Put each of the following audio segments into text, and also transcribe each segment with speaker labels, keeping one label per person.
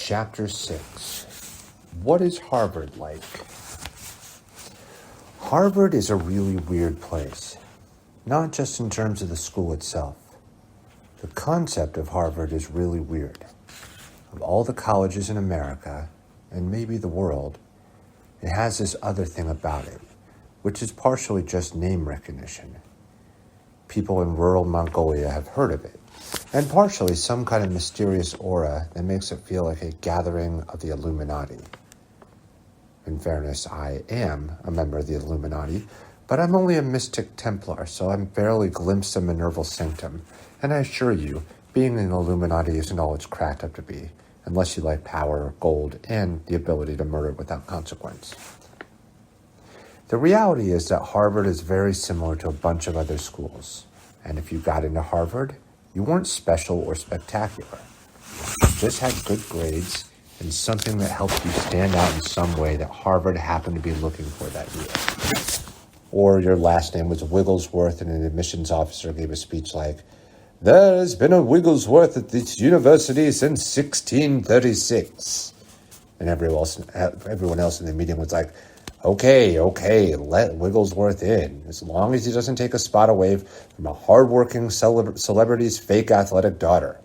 Speaker 1: Chapter 6. What is Harvard like? Harvard is a really weird place, not just in terms of the school itself. The concept of Harvard is really weird. Of all the colleges in America, and maybe the world, it has this other thing about it, which is partially just name recognition. People in rural Mongolia have heard of it, and partially some kind of mysterious aura that makes it feel like a gathering of the Illuminati. In fairness, I am a member of the Illuminati, but I'm only a mystic Templar, so I'm barely glimpsed a Minerval Sanctum, and I assure you, being an Illuminati isn't all it's cracked up to be, unless you like power, gold, and the ability to murder without consequence. The reality is that Harvard is very similar to a bunch of other schools, and if you got into Harvard, you weren't special or spectacular. You just had good grades and something that helped you stand out in some way that Harvard happened to be looking for that year. Or your last name was Wigglesworth and an admissions officer gave a speech like, "There has been a Wigglesworth at this university since 1636. And everyone else in the meeting was like, okay, let Wigglesworth in, as long as he doesn't take a spot away from a hardworking celebrity's fake athletic daughter.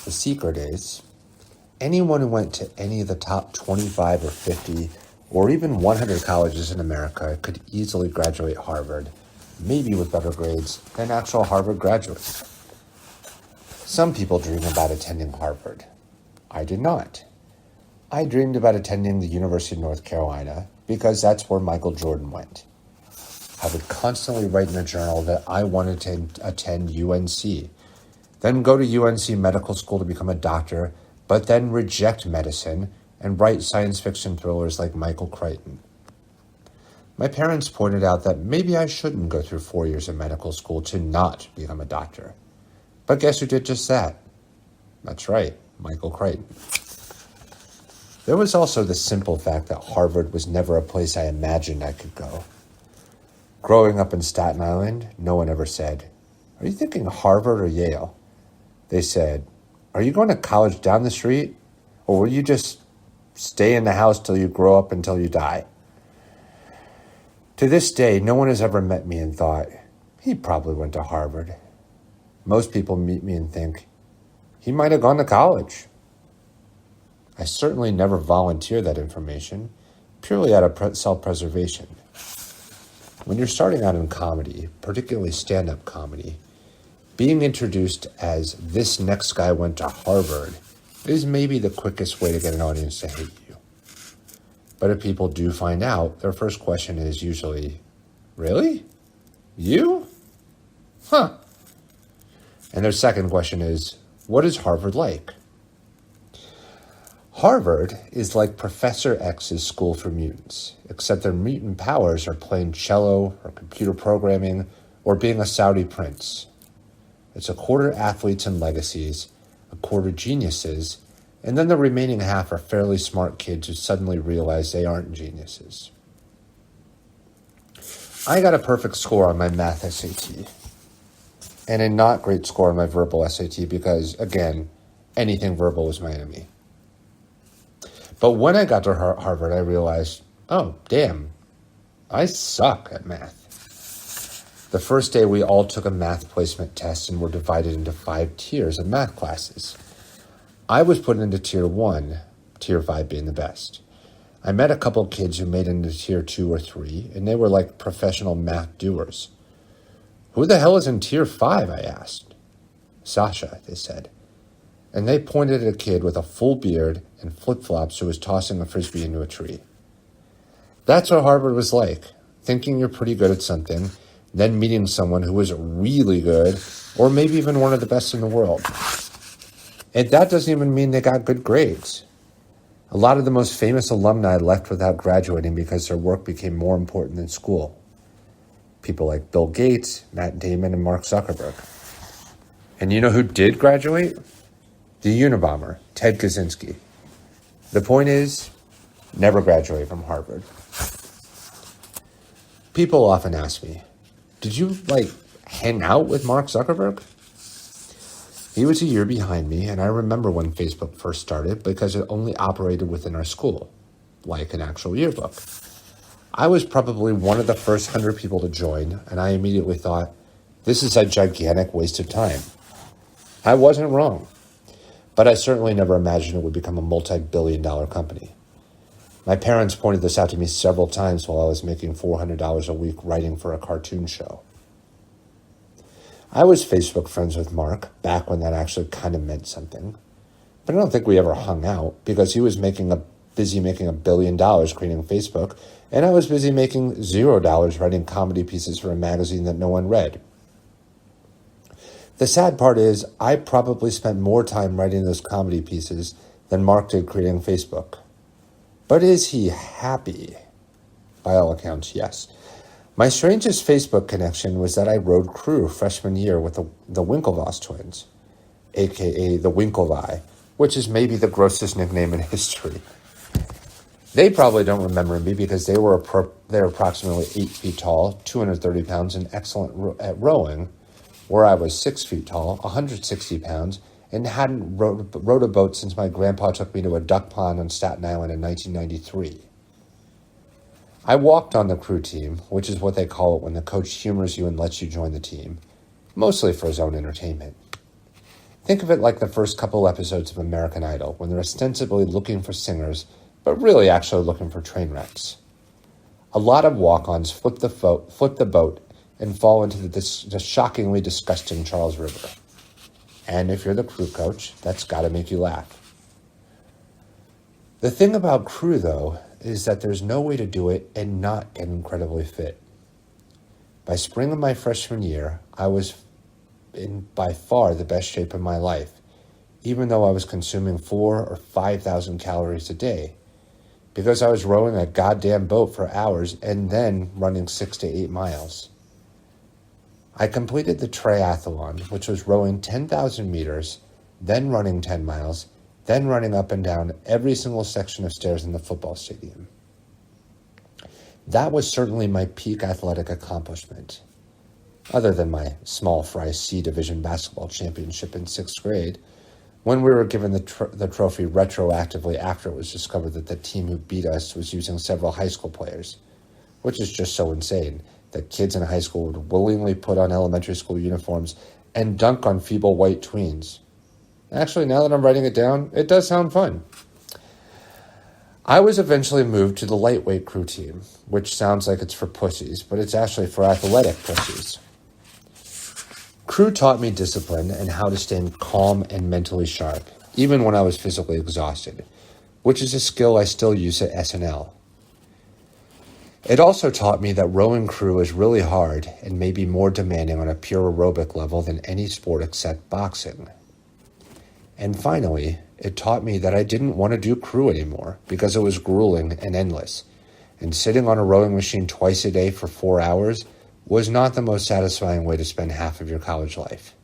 Speaker 1: The secret is, anyone who went to any of the top 25 or 50 or even 100 colleges in America could easily graduate Harvard, maybe with better grades than actual Harvard graduates. Some people dream about attending Harvard. I did not. I dreamed about attending the University of North Carolina because that's where Michael Jordan went. I would constantly write in a journal that I wanted to attend UNC, then go to UNC Medical School to become a doctor, but then reject medicine and write science fiction thrillers like Michael Crichton. My parents pointed out that maybe I shouldn't go through 4 years of medical school to not become a doctor. But guess who did just that? That's right, Michael Crichton. There was also the simple fact that Harvard was never a place I imagined I could go. Growing up in Staten Island, no one ever said, "Are you thinking Harvard or Yale?" They said, "Are you going to college down the street? Or will you just stay in the house till you grow up until you die?" To this day, no one has ever met me and thought, he probably went to Harvard. Most people meet me and think, he might have gone to college. I certainly never volunteer that information, purely out of self-preservation. When you're starting out in comedy, particularly stand-up comedy, being introduced as this next guy went to Harvard is maybe the quickest way to get an audience to hate you. But if people do find out, their first question is usually, "Really? You? Huh." And their second question is, "What is Harvard like?" Harvard is like Professor X's School for Mutants, except their mutant powers are playing cello or computer programming or being a Saudi prince. It's a quarter athletes and legacies, a quarter geniuses, and then the remaining half are fairly smart kids who suddenly realize they aren't geniuses. I got a perfect score on my math SAT, and a not great score on my verbal SAT because, again, anything verbal is my enemy. But when I got to Harvard, I realized, oh, damn, I suck at math. The first day, we all took a math placement test and were divided into 5 tiers of math classes. I was put into tier 1, tier 5 being the best. I met a couple kids who made it into tier 2 or 3, and they were like professional math doers. "Who the hell is in tier 5, I asked. "Sasha," they said. And they pointed at a kid with a full beard and flip-flops who was tossing a frisbee into a tree. That's what Harvard was like, thinking you're pretty good at something, then meeting someone who was really good, or maybe even one of the best in the world. And that doesn't even mean they got good grades. A lot of the most famous alumni left without graduating because their work became more important than school. People like Bill Gates, Matt Damon, and Mark Zuckerberg. And you know who did graduate? The Unabomber, Ted Kaczynski. The point is, never graduate from Harvard. People often ask me, did you, hang out with Mark Zuckerberg? He was a year behind me, and I remember when Facebook first started because it only operated within our school, like an actual yearbook. I was probably one of the first 100 people to join, and I immediately thought, this is a gigantic waste of time. I wasn't wrong, but I certainly never imagined it would become a multi-billion-dollar company. My parents pointed this out to me several times while I was making $400 a week writing for a cartoon show. I was Facebook friends with Mark back when that actually kind of meant something, but I don't think we ever hung out because he was busy making $1 billion creating Facebook, and I was busy making $0 writing comedy pieces for a magazine that no one read. The sad part is I probably spent more time writing those comedy pieces than Mark did creating Facebook. But is he happy? By all accounts, yes. My strangest Facebook connection was that I rode crew freshman year with the Winklevoss twins, a.k.a. the Winklevi, which is maybe the grossest nickname in history. They probably don't remember me because they were approximately 8 feet tall, 230 pounds, and excellent at rowing, where I was 6 feet tall, 160 pounds, and hadn't rowed a boat since my grandpa took me to a duck pond on Staten Island in 1993. I walked on the crew team, which is what they call it when the coach humors you and lets you join the team, mostly for his own entertainment. Think of it like the first couple episodes of American Idol, when they're ostensibly looking for singers, but really actually looking for train wrecks. A lot of walk-ons flip the boat and fall into the shockingly disgusting Charles River. And if you're the crew coach, that's got to make you laugh. The thing about crew, though, is that there's no way to do it and not get incredibly fit. By spring of my freshman year, I was in by far the best shape of my life, even though I was consuming 4,000 or 5,000 calories a day, because I was rowing a goddamn boat for hours and then running 6 to 8 miles. I completed the triathlon, which was rowing 10,000 meters, then running 10 miles, then running up and down every single section of stairs in the football stadium. That was certainly my peak athletic accomplishment, other than my small fry C Division basketball championship in 6th grade, when we were given the trophy retroactively after it was discovered that the team who beat us was using several high school players, which is just so insane that kids in high school would willingly put on elementary school uniforms and dunk on feeble white tweens. Actually, now that I'm writing it down, it does sound fun. I was eventually moved to the lightweight crew team, which sounds like it's for pussies, but it's actually for athletic pussies. Crew taught me discipline and how to stay calm and mentally sharp, even when I was physically exhausted, which is a skill I still use at SNL. It also taught me that rowing crew is really hard and may be more demanding on a pure aerobic level than any sport except boxing. And finally, it taught me that I didn't want to do crew anymore because it was grueling and endless, and sitting on a rowing machine twice a day for 4 hours was not the most satisfying way to spend half of your college life.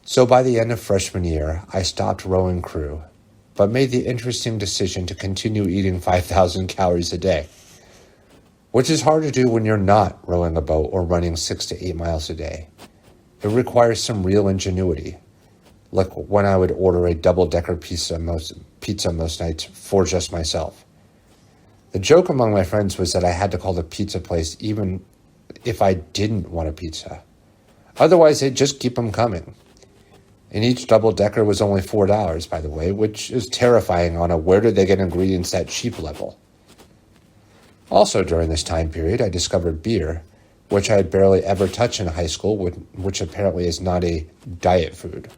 Speaker 1: So by the end of freshman year, I stopped rowing crew, but made the interesting decision to continue eating 5,000 calories a day, which is hard to do when you're not rowing a boat or running 6 to 8 miles a day. It requires some real ingenuity, like when I would order a double-decker pizza most nights for just myself. The joke among my friends was that I had to call the pizza place even if I didn't want a pizza. Otherwise, they'd just keep them coming. And each double-decker was only $4, by the way, which is terrifying on a where-did-they-get-ingredients that cheap level. Also during this time period, I discovered beer, which I had barely ever touched in high school, which apparently is not a diet food.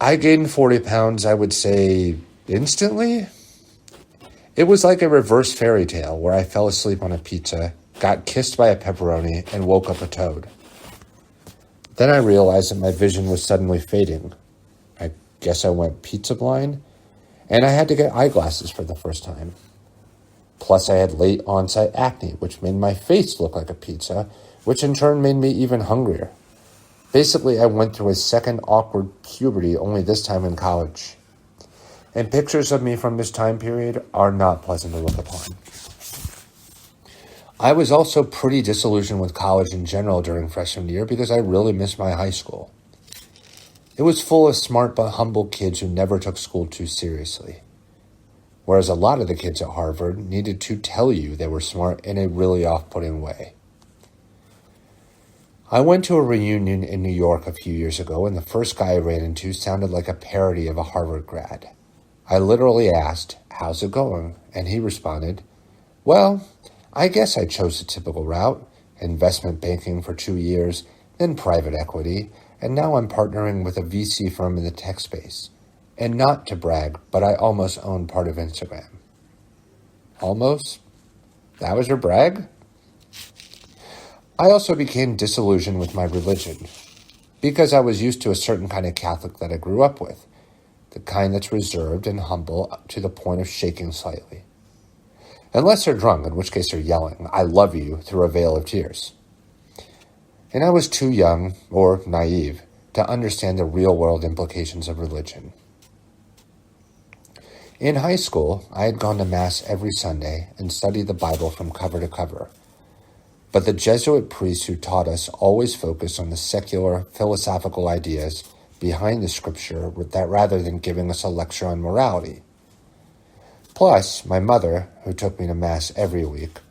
Speaker 1: I gained 40 pounds, I would say, instantly. It was like a reverse fairy tale where I fell asleep on a pizza, got kissed by a pepperoni, and woke up a toad. Then I realized that my vision was suddenly fading. I guess I went pizza blind, and I had to get eyeglasses for the first time. Plus, I had late onset acne, which made my face look like a pizza, which in turn made me even hungrier. Basically, I went through a second awkward puberty, only this time in college. And pictures of me from this time period are not pleasant to look upon. I was also pretty disillusioned with college in general during freshman year because I really missed my high school. It was full of smart but humble kids who never took school too seriously. Whereas a lot of the kids at Harvard needed to tell you they were smart in a really off-putting way. I went to a reunion in New York a few years ago, and the first guy I ran into sounded like a parody of a Harvard grad. I literally asked, "How's it going?" And he responded, "Well, I guess I chose the typical route, investment banking for 2 years, then private equity, and now I'm partnering with a VC firm in the tech space. And not to brag, but I almost own part of Instagram." Almost? That was your brag? I also became disillusioned with my religion because I was used to a certain kind of Catholic that I grew up with, the kind that's reserved and humble to the point of shaking slightly. Unless they're drunk, in which case they're yelling, "I love you," through a veil of tears. And I was too young, or naive, to understand the real-world implications of religion. In high school, I had gone to Mass every Sunday and studied the Bible from cover to cover. But the Jesuit priests who taught us always focused on the secular, philosophical ideas behind the scripture that rather than giving us a lecture on morality. Plus, my mother, who took me to Mass every week,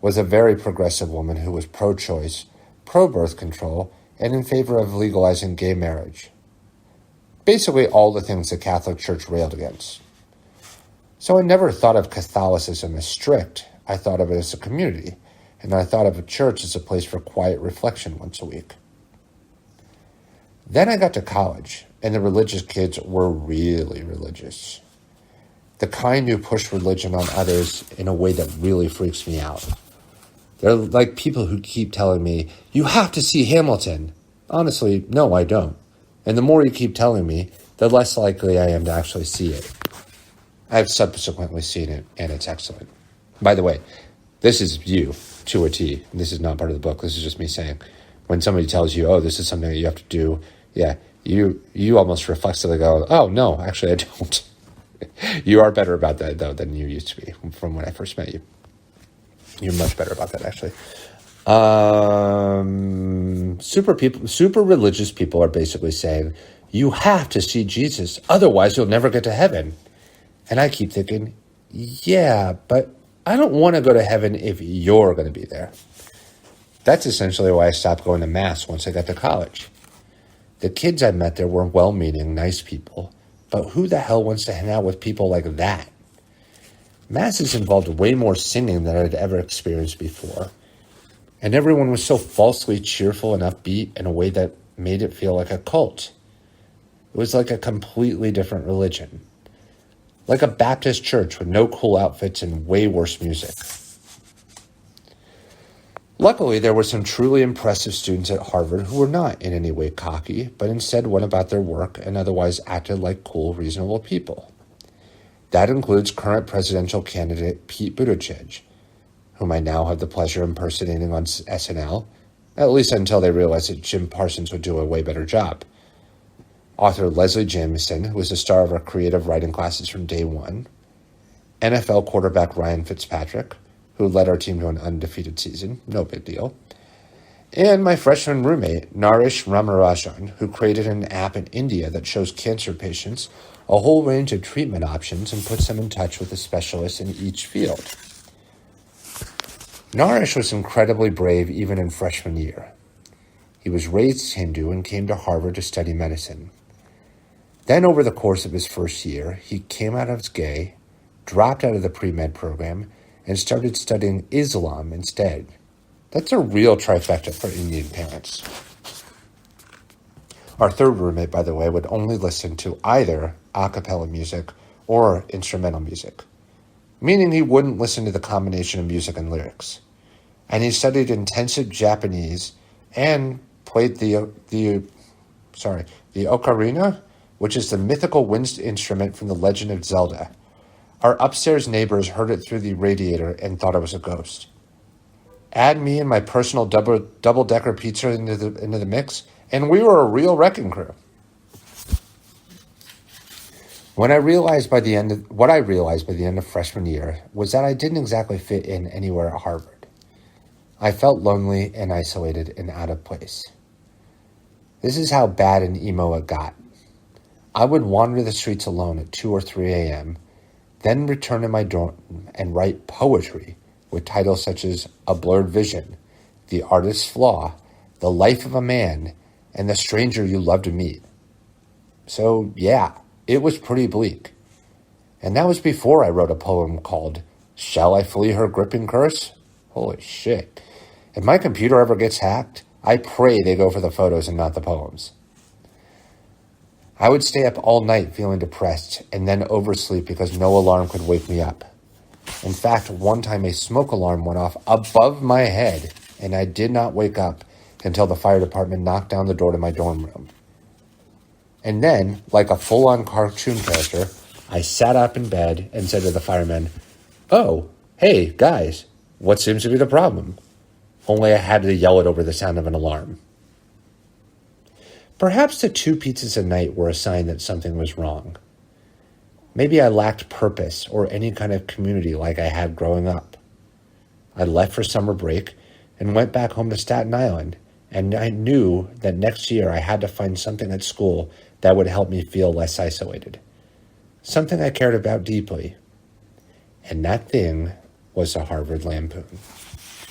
Speaker 1: was a very progressive woman who was pro-choice, pro-birth control, and in favor of legalizing gay marriage. Basically all the things the Catholic Church railed against. So I never thought of Catholicism as strict. I thought of it as a community, and I thought of a church as a place for quiet reflection once a week. Then I got to college, and the religious kids were really religious. The kind who push religion on others in a way that really freaks me out. They're like people who keep telling me, "You have to see Hamilton." Honestly, no, I don't. And the more you keep telling me, the less likely I am to actually see it. I've subsequently seen it, and it's excellent. By the way, this is you to a T. This is not part of the book. This is just me saying, when somebody tells you, "Oh, this is something that you have to do," yeah, you almost reflexively go, "Oh, no, actually I don't." You are better about that, though, than you used to be from when I first met you. You're much better about that, actually. Super religious people are basically saying, "You have to see Jesus, otherwise you'll never get to heaven." And I keep thinking, yeah, but I don't want to go to heaven if you're going to be there. That's essentially why I stopped going to Mass once I got to college. The kids I met there were well-meaning, nice people, but who the hell wants to hang out with people like that? Masses involved way more singing than I'd ever experienced before, and everyone was so falsely cheerful and upbeat in a way that made it feel like a cult. It was like a completely different religion. Like a Baptist church with no cool outfits and way worse music. Luckily, there were some truly impressive students at Harvard who were not in any way cocky, but instead went about their work and otherwise acted like cool, reasonable people. That includes current presidential candidate Pete Buttigieg, whom I now have the pleasure of impersonating on SNL, at least until they realized that Jim Parsons would do a way better job. Author Leslie Jamison, who was the star of our creative writing classes from day one. NFL quarterback Ryan Fitzpatrick, who led our team to an undefeated season, no big deal. And my freshman roommate, Naresh Ramarajan, who created an app in India that shows cancer patients a whole range of treatment options and puts them in touch with a specialist in each field. Naresh was incredibly brave even in freshman year. He was raised Hindu and came to Harvard to study medicine. Then over the course of his first year, he came out as gay, dropped out of the pre-med program, and started studying Islam instead. That's a real trifecta for Indian parents. Our third roommate, by the way, would only listen to either a cappella music or instrumental music, meaning he wouldn't listen to the combination of music and lyrics. And he studied intensive Japanese and played the ocarina, which is the mythical wind instrument from the Legend of Zelda. Our upstairs neighbors heard it through the radiator and thought it was a ghost. Add me and my personal double-decker pizza into the mix, and we were a real wrecking crew. What I realized by the end of freshman year was that I didn't exactly fit in anywhere at Harvard. I felt lonely and isolated and out of place. This is how bad and emo it got. I would wander the streets alone at 2 or 3 a.m., then return to my dorm and write poetry with titles such as A Blurred Vision, The Artist's Flaw, The Life of a Man, and The Stranger You Love to Meet. So yeah, it was pretty bleak. And that was before I wrote a poem called Shall I Flee Her Gripping Curse? Holy shit. If my computer ever gets hacked, I pray they go for the photos and not the poems. I would stay up all night feeling depressed and then oversleep because no alarm could wake me up. In fact, one time a smoke alarm went off above my head and I did not wake up until the fire department knocked down the door to my dorm room. And then, like a full-on cartoon character, I sat up in bed and said to the firemen, "Oh, hey, guys, what seems to be the problem?" Only I had to yell it over the sound of an alarm. Perhaps the 2 pizzas a night were a sign that something was wrong. Maybe I lacked purpose or any kind of community like I had growing up. I left for summer break and went back home to Staten Island, and I knew that next year I had to find something at school that would help me feel less isolated. Something I cared about deeply. And that thing was the Harvard Lampoon.